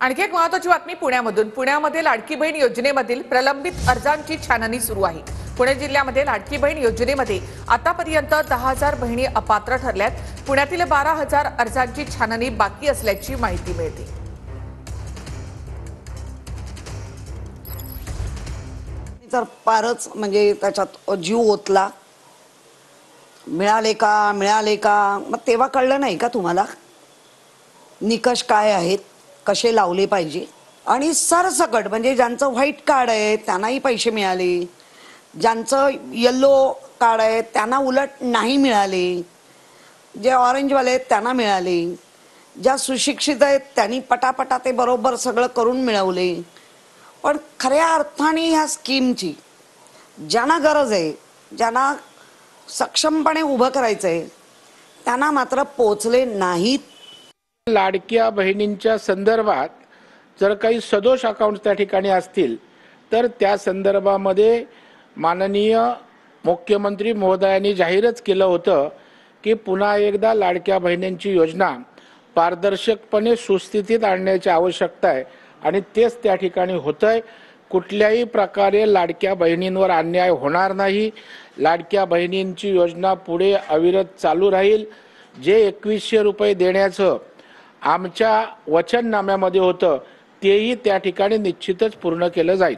आणखी एक महत्त्वाची बातमी पुण्यामधून। पुण्यामध्ये लाडकी बहीण योजनेमधील प्रलंबित अर्जांची छाननी सुरू आहे। पुणे जिल्ह्यामध्ये लाडकी बहीण योजनेमध्ये आतापर्यंत 10,000 बहिणी अपात्र ठरल्यात। पुण्यातील 12,000 अर्जांची छाननी बाकी असल्याची माहिती मिळते। तर फारच म्हणजे त्याच्यात जीव ओतला। मिळाले का मग तेव्हा कळलं नाही का तुम्हाला निकष काय आहेत, कसे लावले पाहिजे? आणि सरसकट म्हणजे ज्यांचं व्हाईट कार्ड आहे त्यांनाही पैसे मिळाले, ज्यांचं येलो कार्ड आहे त्यांना उलट नाही मिळाले, जे ऑरेंजवाले आहेत त्यांना मिळाले, ज्या सुशिक्षित आहेत त्यांनी पटापटा ते बरोबर सगळं करून मिळवले। पण खऱ्या अर्थाने ह्या स्कीमची ज्यांना गरज आहे, ज्यांना सक्षमपणे उभं करायचंय त्यांना मात्र पोहोचले नाहीत। लाडक्या बहिणींच्या संदर्भात जर काही सदोष अकाउंट त्या ठिकाणी असतील तर त्या संदर्भामध्ये माननीय मुख्यमंत्री महोदयांनी जाहीरच केलं होतं की पुन्हा एकदा लाडक्या बहिणींची योजना पारदर्शकपणे सुस्थितीत आणण्याची आवश्यकता आहे आणि तेच त्या ठिकाणी होतंय। कुठल्याही प्रकारे लाडक्या बहिणींवर अन्याय होणार नाही। लाडक्या बहिणींची योजना पुढे अविरत चालू राहील। जे 2100 रुपये देण्याचं आमच्या वचननाम्यामध्ये होतं तेही त्या ठिकाणी निश्चितच पूर्ण केलं जाईल।